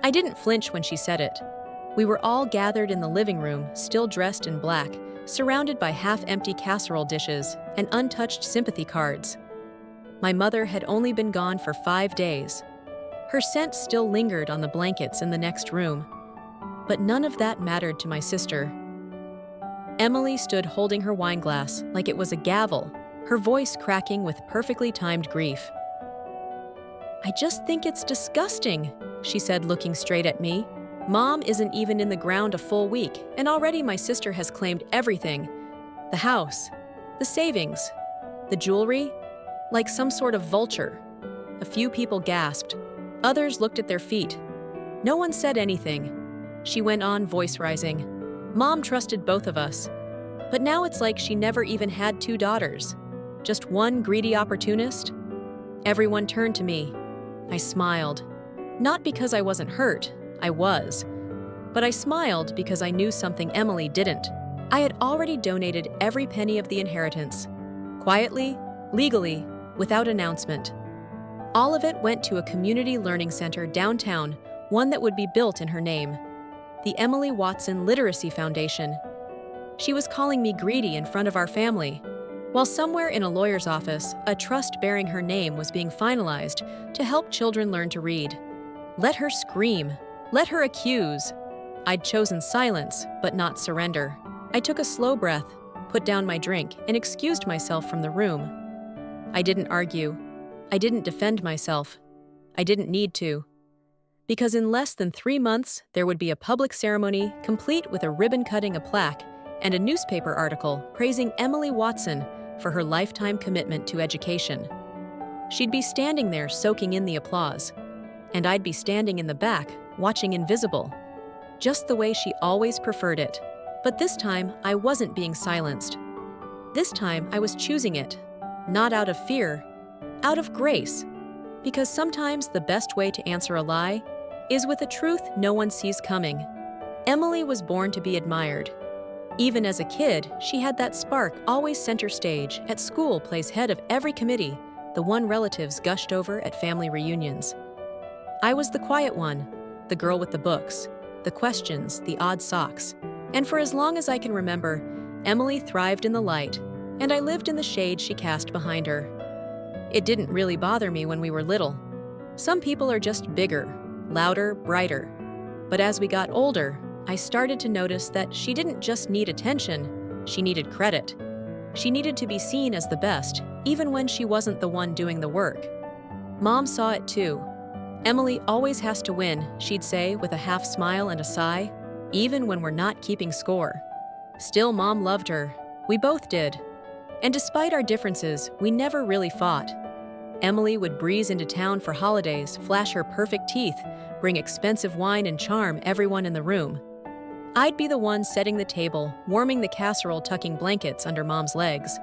I didn't flinch when she said it. We were all gathered in the living room, still dressed in black, surrounded by half-empty casserole dishes and untouched sympathy cards. My mother had only been gone for 5 days. Her scent still lingered on the blankets in the next room. But none of that mattered to my sister. Emily stood holding her wine glass like it was a gavel, her voice cracking with perfectly timed grief. "I just think it's disgusting," she said, looking straight at me. "Mom isn't even in the ground a full week, and already my sister has claimed everything. The house, the savings, the jewelry, like some sort of vulture." A few people gasped. Others looked at their feet. No one said anything. She went on, voice rising. "Mom trusted both of us. But now it's like she never even had 2 daughters. Just one greedy opportunist." Everyone turned to me. I smiled. Not because I wasn't hurt, I was. But I smiled because I knew something Emily didn't. I had already donated every penny of the inheritance. Quietly, legally, without announcement. All of it went to a community learning center downtown, one that would be built in her name. The Emily Watson Literacy Foundation. She was calling me greedy in front of our family, while somewhere in a lawyer's office, a trust bearing her name was being finalized to help children learn to read. Let her scream. Let her accuse. I'd chosen silence, but not surrender. I took a slow breath, put down my drink, and excused myself from the room. I didn't argue. I didn't defend myself. I didn't need to. Because in less than 3 months, there would be a public ceremony complete with a ribbon cutting, a plaque, and a newspaper article praising Emily Watson for her lifetime commitment to education. She'd be standing there soaking in the applause, and I'd be standing in the back, watching invisible, just the way she always preferred it. But this time, I wasn't being silenced. This time, I was choosing it, not out of fear, out of grace, because sometimes the best way to answer a lie is with a truth no one sees coming. Emily was born to be admired. Even as a kid, she had that spark always center stage, at school plays head of every committee, the one relatives gushed over at family reunions. I was the quiet one, the girl with the books, the questions, the odd socks. And for as long as I can remember, Emily thrived in the light, and I lived in the shade she cast behind her. It didn't really bother me when we were little. Some people are just bigger, louder, brighter. But as we got older, I started to notice that she didn't just need attention, she needed credit. She needed to be seen as the best, even when she wasn't the one doing the work. Mom saw it too. "Emily always has to win," she'd say with a half smile and a sigh, "even when we're not keeping score." Still, Mom loved her. We both did. And despite our differences, we never really fought. Emily would breeze into town for holidays, flash her perfect teeth, bring expensive wine and charm everyone in the room. I'd be the one setting the table, warming the casserole, tucking blankets under Mom's legs.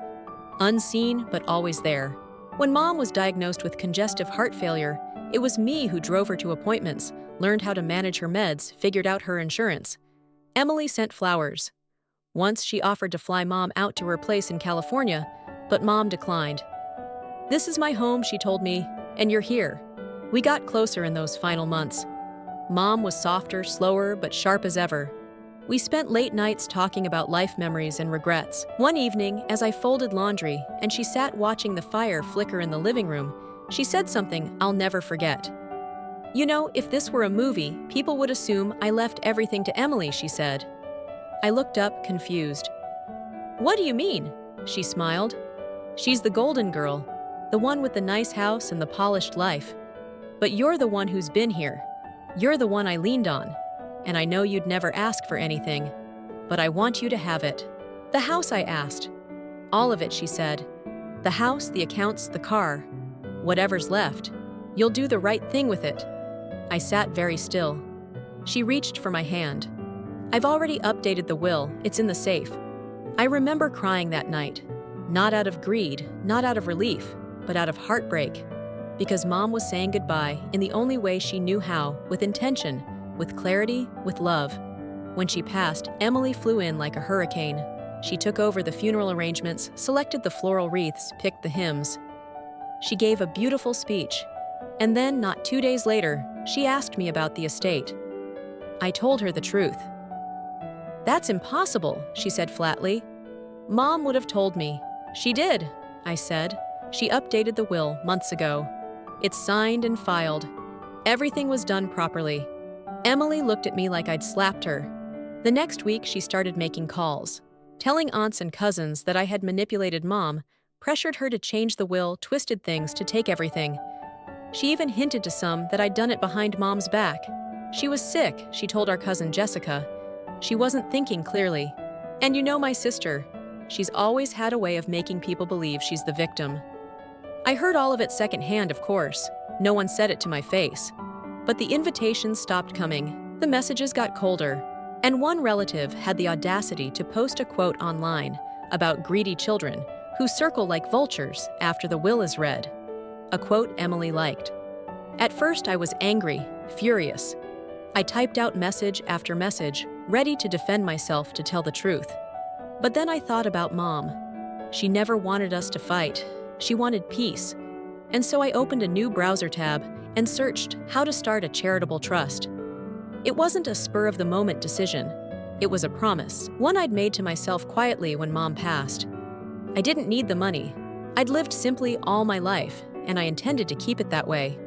Unseen, but always there. When Mom was diagnosed with congestive heart failure, it was me who drove her to appointments, learned how to manage her meds, figured out her insurance. Emily sent flowers. Once she offered to fly Mom out to her place in California, but Mom declined. "This is my home," she told me, "and you're here." We got closer in those final months. Mom was softer, slower, but sharp as ever. We spent late nights talking about life memories and regrets. One evening, as I folded laundry and she sat watching the fire flicker in the living room, she said something I'll never forget. "You know, if this were a movie, people would assume I left everything to Emily," she said. I looked up, confused. "What do you mean?" She smiled. "She's the golden girl, the one with the nice house and the polished life. But you're the one who's been here. You're the one I leaned on. And I know you'd never ask for anything, but I want you to have it." "The house?" I asked. "All of it," she said. "The house, the accounts, the car. Whatever's left. You'll do the right thing with it." I sat very still. She reached for my hand. "I've already updated the will. It's in the safe." I remember crying that night. Not out of greed, not out of relief, but out of heartbreak. Because Mom was saying goodbye in the only way she knew how, with intention, with clarity, with love. When she passed, Emily flew in like a hurricane. She took over the funeral arrangements, selected the floral wreaths, picked the hymns. She gave a beautiful speech. And then, not 2 days later, She asked me about the estate. I told her the truth. "That's impossible," she said flatly. "Mom would have told me." "She did," I said. "She updated the will months ago. It's signed and filed. Everything was done properly." Emily looked at me like I'd slapped her. The next week, she started making calls, telling aunts and cousins that I had manipulated Mom, pressured her to change the will, twisted things to take everything. She even hinted to some that I'd done it behind Mom's back. She was sick, she told our cousin Jessica. She wasn't thinking clearly. And you know my sister. She's always had a way of making people believe she's the victim. I heard all of it secondhand, of course. No one said it to my face. But the invitations stopped coming. The messages got colder. And one relative had the audacity to post a quote online about greedy children who circle like vultures after the will is read. A quote Emily liked. At first, I was angry, furious. I typed out message after message, ready to defend myself to tell the truth. But then I thought about Mom. She never wanted us to fight. She wanted peace. And so I opened a new browser tab and searched how to start a charitable trust. It wasn't a spur-of-the-moment decision. It was a promise, one I'd made to myself quietly when Mom passed. I didn't need the money. I'd lived simply all my life, and I intended to keep it that way.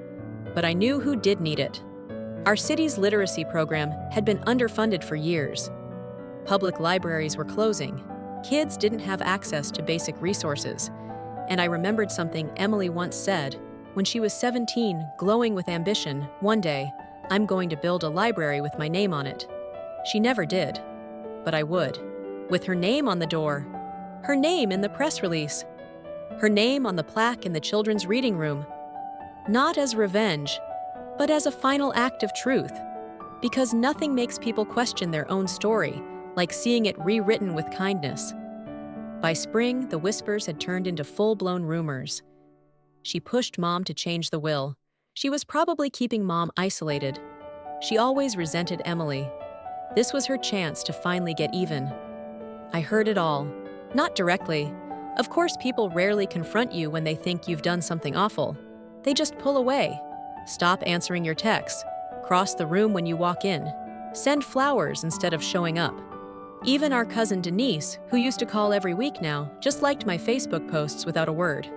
But I knew who did need it. Our city's literacy program had been underfunded for years. Public libraries were closing. Kids didn't have access to basic resources. And I remembered something Emily once said. When she was 17, glowing with ambition, one day, "I'm going to build a library with my name on it." She never did. But I would. With her name on the door. Her name in the press release. Her name on the plaque in the children's reading room. Not as revenge, but as a final act of truth. Because nothing makes people question their own story, like seeing it rewritten with kindness. By spring, the whispers had turned into full-blown rumors. She pushed Mom to change the will. She was probably keeping Mom isolated. She always resented Emily. This was her chance to finally get even. I heard it all. Not directly. Of course, people rarely confront you when they think you've done something awful. They just pull away. Stop answering your texts. Cross the room when you walk in. Send flowers instead of showing up. Even our cousin Denise, who used to call every week now, just liked my Facebook posts without a word.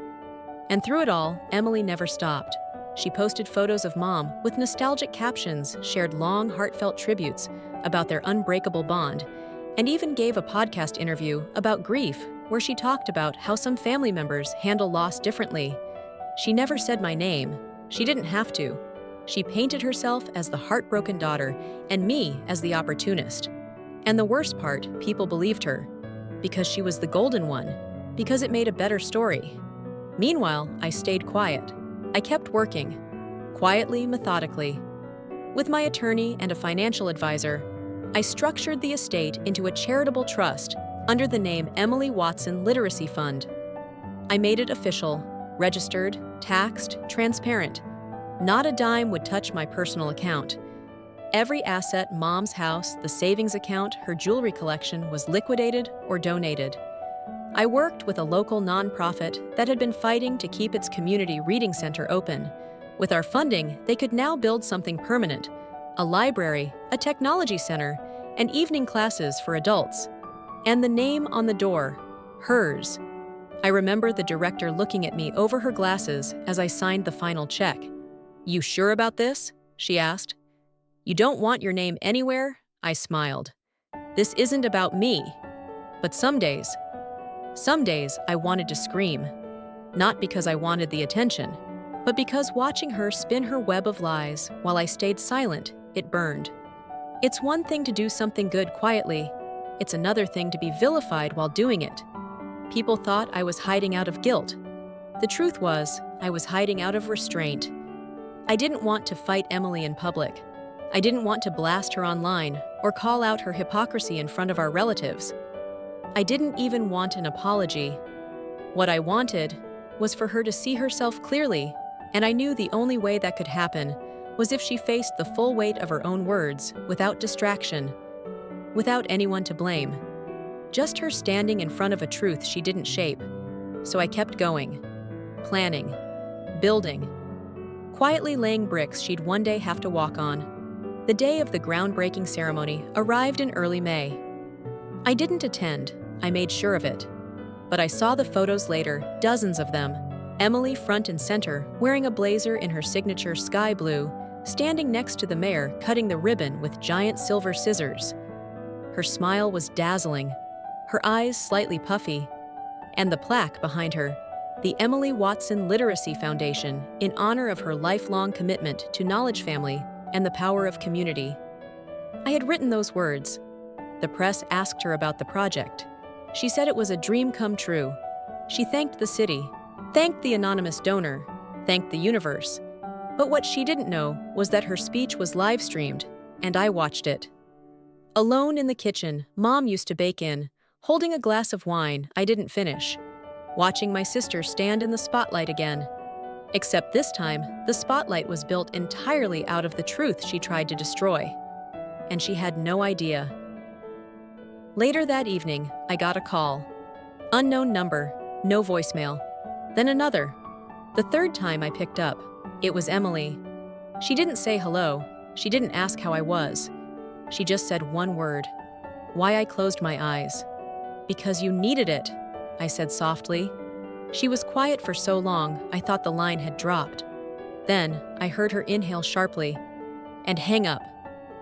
And through it all, Emily never stopped. She posted photos of Mom with nostalgic captions, shared long, heartfelt tributes about their unbreakable bond, and even gave a podcast interview about grief where she talked about how some family members handle loss differently. She never said my name. She didn't have to. She painted herself as the heartbroken daughter and me as the opportunist. And the worst part, people believed her. Because she was the golden one. Because it made a better story. Meanwhile, I stayed quiet. I kept working. Quietly, methodically. With my attorney and a financial advisor, I structured the estate into a charitable trust under the name Emily Watson Literacy Fund. I made it official, registered, taxed, transparent. Not a dime would touch my personal account. Every asset, Mom's house, the savings account, her jewelry collection was liquidated or donated. I worked with a local nonprofit that had been fighting to keep its community reading center open. With our funding, they could now build something permanent, a library, a technology center, and evening classes for adults. And the name on the door, hers. I remember the director looking at me over her glasses as I signed the final check. "You sure about this?" she asked. "You don't want your name anywhere?" I smiled. "This isn't about me." But some days I wanted to scream. Not because I wanted the attention, but because watching her spin her web of lies while I stayed silent, it burned. It's one thing to do something good quietly. It's another thing to be vilified while doing it. People thought I was hiding out of guilt. The truth was, I was hiding out of restraint. I didn't want to fight Emily in public. I didn't want to blast her online or call out her hypocrisy in front of our relatives. I didn't even want an apology. What I wanted was for her to see herself clearly, and I knew the only way that could happen was if she faced the full weight of her own words without distraction, without anyone to blame. Just her standing in front of a truth she didn't shape. So I kept going, planning, building. quietly laying bricks she'd one day have to walk on. The day of the groundbreaking ceremony arrived in early May. I didn't attend, I made sure of it. But I saw the photos later, dozens of them. Emily front and center, wearing a blazer in her signature sky blue, standing next to the mayor cutting the ribbon with giant silver scissors. Her smile was dazzling, her eyes slightly puffy, and the plaque behind her, the Emily Watson Literacy Foundation, in honor of her lifelong commitment to knowledge family and the power of community. I had written those words. The press asked her about the project. She said it was a dream come true. She thanked the city, thanked the anonymous donor, thanked the universe. But what she didn't know was that her speech was live-streamed, and I watched it. Alone in the kitchen, Mom used to bake in, holding a glass of wine I didn't finish, watching my sister stand in the spotlight again. Except this time, the spotlight was built entirely out of the truth she tried to destroy. And she had no idea. Later that evening, I got a call. Unknown number, no voicemail. Then another. The third time I picked up, it was Emily. She didn't say hello. She didn't ask how I was. She just said one word. Why I closed my eyes. Because you needed it, I said softly. She was quiet for so long, I thought the line had dropped. Then, I heard her inhale sharply and hang up.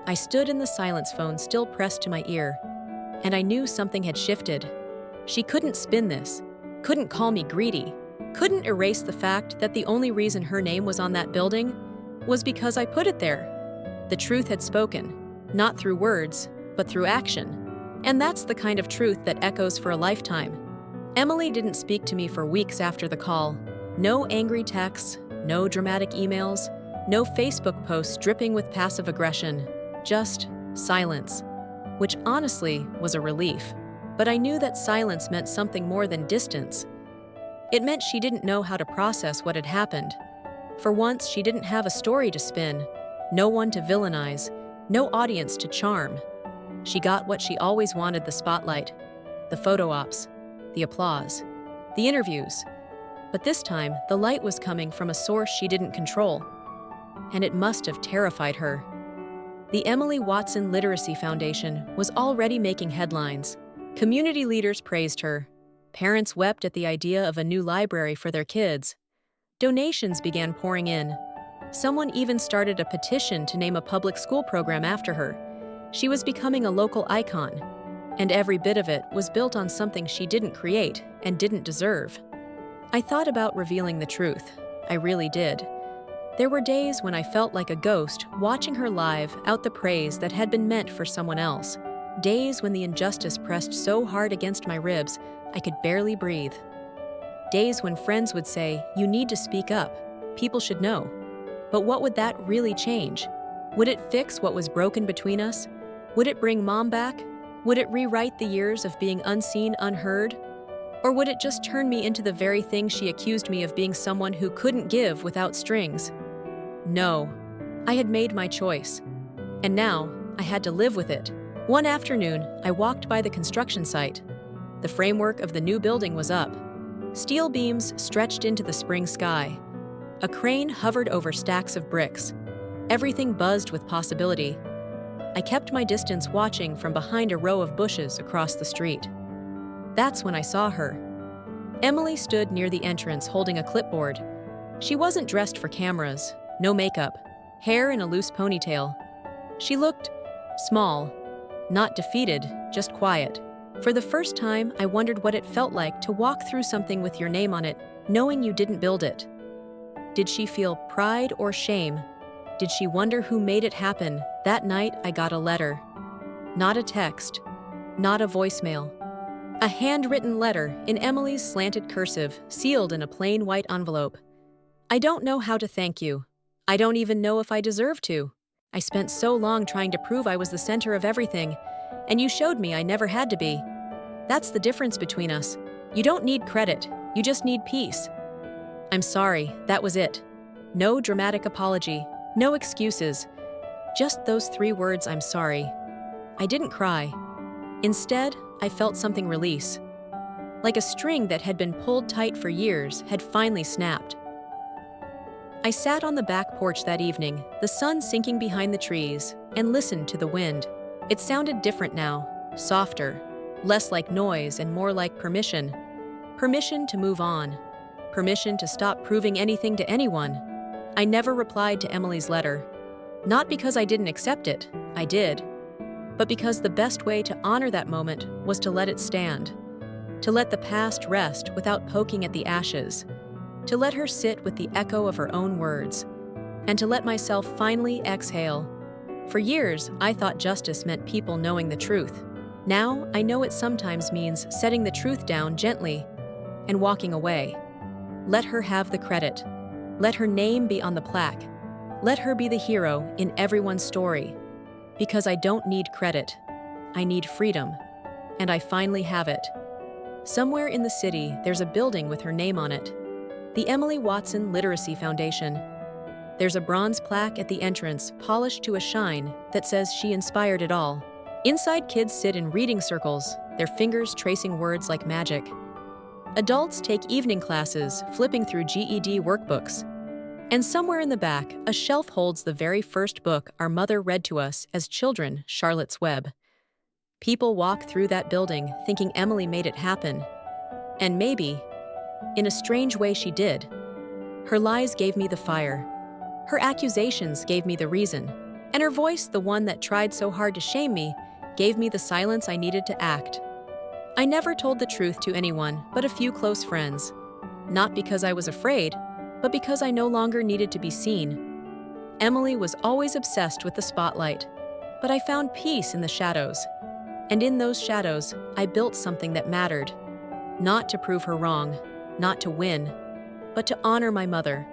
I stood in the silence phone still pressed to my ear, and I knew something had shifted. She couldn't spin this, couldn't call me greedy, couldn't erase the fact that the only reason her name was on that building was because I put it there. The truth had spoken, not through words, but through action. And that's the kind of truth that echoes for a lifetime. Emily didn't speak to me for weeks after the call. No angry texts, no dramatic emails, no Facebook posts dripping with passive aggression. Just silence, which honestly was a relief. But I knew that silence meant something more than distance. It meant she didn't know how to process what had happened. For once, she didn't have a story to spin, no one to villainize, no audience to charm. She got what she always wanted: the spotlight, the photo ops, the applause, the interviews. But this time, the light was coming from a source she didn't control. And it must have terrified her. The Emily Watson Literacy Foundation was already making headlines. Community leaders praised her. Parents wept at the idea of a new library for their kids. Donations began pouring in. Someone even started a petition to name a public school program after her. She was becoming a local icon, and every bit of it was built on something she didn't create and didn't deserve. I thought about revealing the truth. I really did. There were days when I felt like a ghost watching her live out the praise that had been meant for someone else. Days when the injustice pressed so hard against my ribs, I could barely breathe. Days when friends would say, "You need to speak up. People should know." But what would that really change? Would it fix what was broken between us? Would it bring Mom back? Would it rewrite the years of being unseen, unheard? Or would it just turn me into the very thing she accused me of being, someone who couldn't give without strings? No. I had made my choice. And now, I had to live with it. One afternoon, I walked by the construction site. The framework of the new building was up. Steel beams stretched into the spring sky. A crane hovered over stacks of bricks. Everything buzzed with possibility. I kept my distance, watching from behind a row of bushes across the street. That's when I saw her. Emily stood near the entrance holding a clipboard. She wasn't dressed for cameras, no makeup, hair in a loose ponytail. She looked small, not defeated, just quiet. For the first time, I wondered what it felt like to walk through something with your name on it, knowing you didn't build it. Did she feel pride or shame? Did she wonder who made it happen? That night, I got a letter. Not a text, not a voicemail. A handwritten letter in Emily's slanted cursive, sealed in a plain white envelope. I don't know how to thank you. I don't even know if I deserve to. I spent so long trying to prove I was the center of everything, and you showed me I never had to be. That's the difference between us. You don't need credit, you just need peace. I'm sorry, that was it. No dramatic apology, no excuses. Just those 3 words, I'm sorry. I didn't cry. Instead, I felt something release. Like a string that had been pulled tight for years had finally snapped. I sat on the back porch that evening, the sun sinking behind the trees, and listened to the wind. It sounded different now, softer, less like noise and more like permission. Permission to move on. Permission to stop proving anything to anyone. I never replied to Emily's letter. Not because I didn't accept it, I did, but because the best way to honor that moment was to let it stand. To let the past rest without poking at the ashes. To let her sit with the echo of her own words. And to let myself finally exhale. For years, I thought justice meant people knowing the truth. Now, I know it sometimes means setting the truth down gently and walking away. Let her have the credit. Let her name be on the plaque. Let her be the hero in everyone's story. Because I don't need credit. I need freedom. And I finally have it. Somewhere in the city, there's a building with her name on it. The Emily Watson Literacy Foundation. There's a bronze plaque at the entrance, polished to a shine, that says she inspired it all. Inside, kids sit in reading circles, their fingers tracing words like magic. Adults take evening classes, flipping through GED workbooks. And somewhere in the back, a shelf holds the very first book our mother read to us as children, Charlotte's Web. People walk through that building thinking Emily made it happen. And maybe, in a strange way, she did. Her lies gave me the fire. Her accusations gave me the reason. And her voice, the one that tried so hard to shame me, gave me the silence I needed to act. I never told the truth to anyone but a few close friends. Not because I was afraid, but because I no longer needed to be seen. Emily was always obsessed with the spotlight, but I found peace in the shadows. And in those shadows, I built something that mattered. Not to prove her wrong, not to win, but to honor my mother.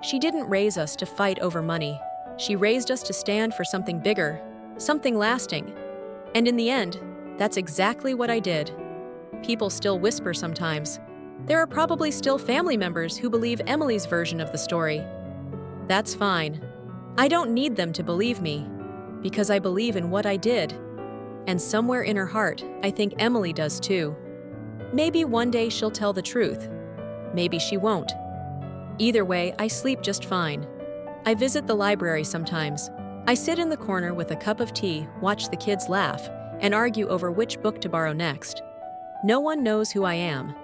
She didn't raise us to fight over money. She raised us to stand for something bigger, something lasting. And in the end, that's exactly what I did. People still whisper sometimes. There are probably still family members who believe Emily's version of the story. That's fine. I don't need them to believe me, because I believe in what I did. And somewhere in her heart, I think Emily does too. Maybe one day she'll tell the truth. Maybe she won't. Either way, I sleep just fine. I visit the library sometimes. I sit in the corner with a cup of tea, watch the kids laugh, and argue over which book to borrow next. No one knows who I am,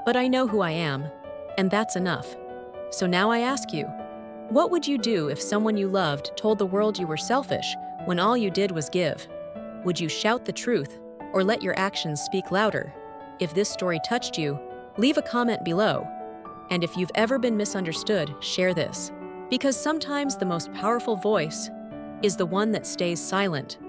but I know who I am, and that's enough. So now I ask you, what would you do if someone you loved told the world you were selfish when all you did was give? Would you shout the truth, or let your actions speak louder? If this story touched you, leave a comment below. And if you've ever been misunderstood, share this. Because sometimes the most powerful voice is the one that stays silent.